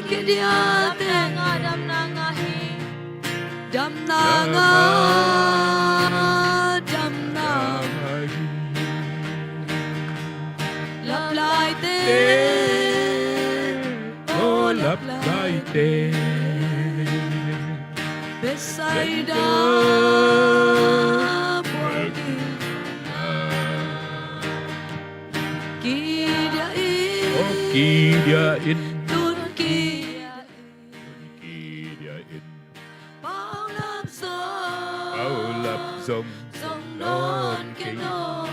kidiate damnanga lặp lại tên lặp lại tên Bethsaida Kidiain bao lấp dòng non cái non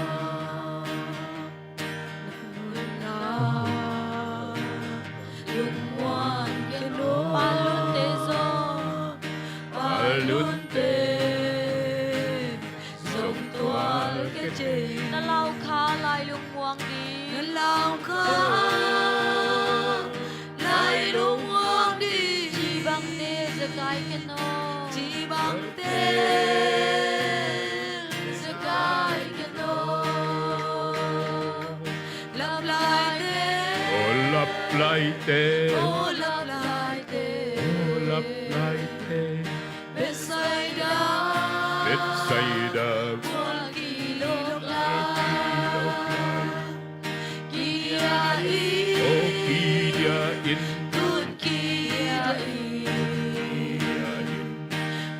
lung ngoan cái non palunte dòng toal cái chi na lau kha lai lung muang đi lao khá lại lung ngoan đi chỉ bằng nê giờ cái no chỉ bằng tên giờ cái no lặp lại tên lặp lại tên lặp lại tên lặp lại tên Bethsaida Bethsaida Kidiain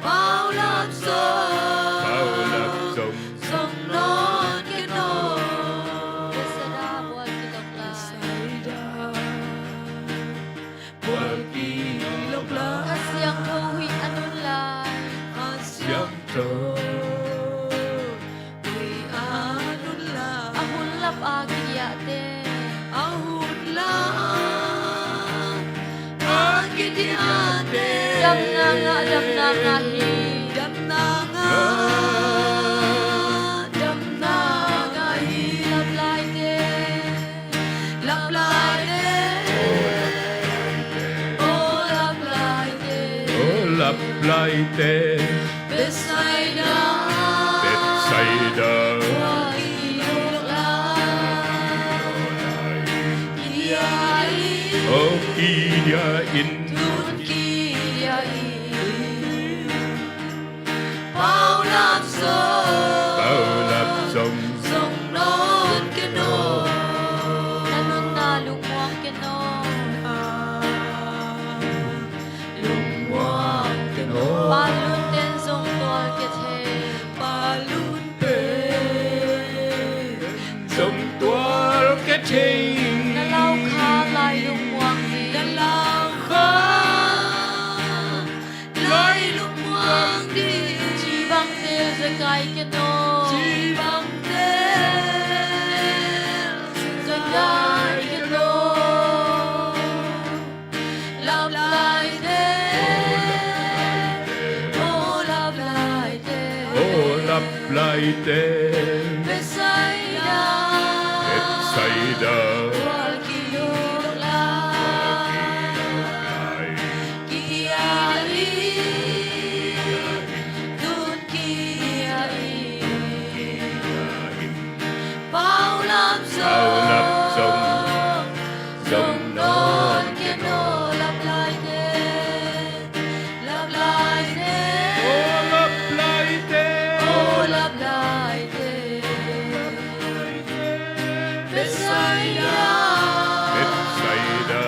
bao lap dòng sông non cái non Bethsaida buat kilok lai asyang kawi anun lai Siang thơ ahun lap agi ya te dam nanga hi lap lai te lặp lại lặp lại tên Bethsaida Bethsaida Kidiain bao lap dòng sông non cái non anun na lung muang ke no lung ngoan cái non palun ten zong tol ke the palunte dòng toal cái trình na lau kha lai lung muang đi lao khá lại lung ngoan đi chỉ bằng nê giờ cái no chỉ bằng tên giờ cái no lặp lại tên lặp lại tên lặp lại tên Bethsaida Bethsaida bao lap dòng sông non cái non lặp lại tên lặp lại tên lặp lại tên Bethsaida Bethsaida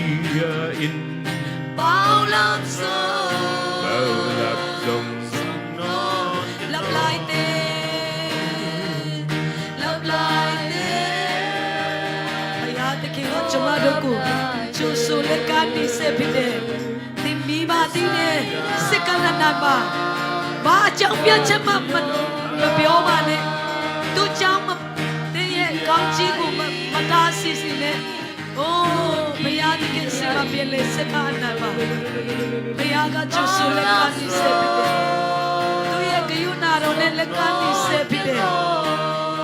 Kidiain bao lap dòng non lặp lại tên lặp lại tên hayat ke ho chama doku chu su le ka ni se phite tin mi ba tin ne sikana na ba chang pyaချက်မှမပြောပါနဲ့သူချောင်းမတင်းရဲ့ကောင်းကြီးကိုမတားစီစီနဲ့အိုးဘုရားသခင်စကားပြလေစကားနာပါဘုရားကကျူဆူလက်ကနေဆက်ပြီးသူရဲ့ဂယုဏတော်နဲ့လက်ကနေဆက်ပြီး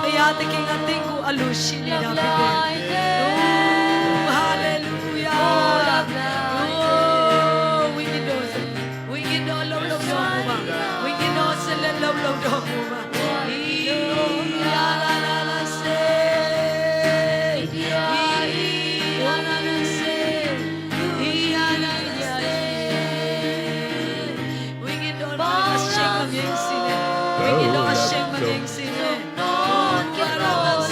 ဘုရားသခင်ကတင့်ကိုအလိုရှိနေတာဖြစ်တယ်အိုးဟာလေလုယာ ဝိညာဉ်တော်လုံးလုံးဆောင်ပါ ဝိညာဉ်တော်အရှိန်မငြိမ်စေနဲ့ Lord, get Lord,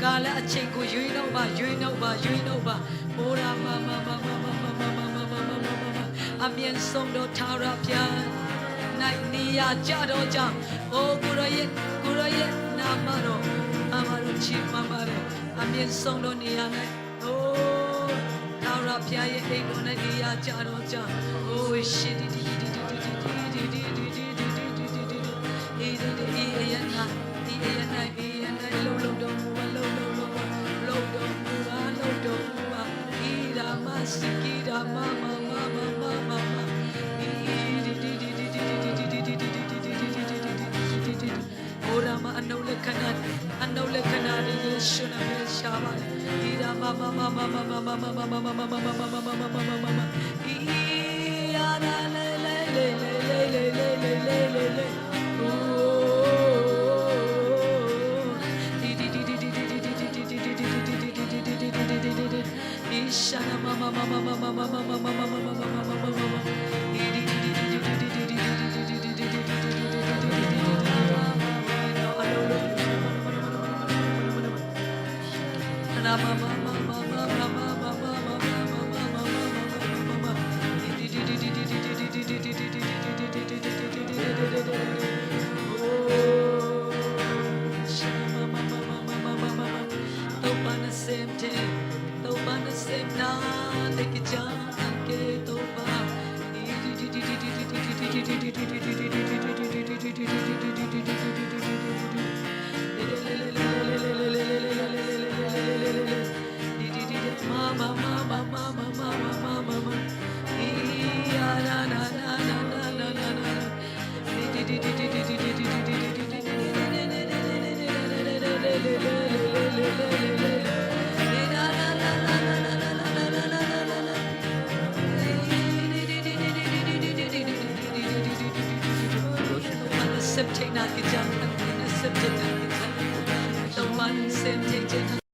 Kala aching ko yuino ba Ora ma Amien song do tara pian Nai niya jado jam O kuroye namaro Amaro chi mamare Amien song do niya nai O tara pian ye ego na niya jado jam O shidi September,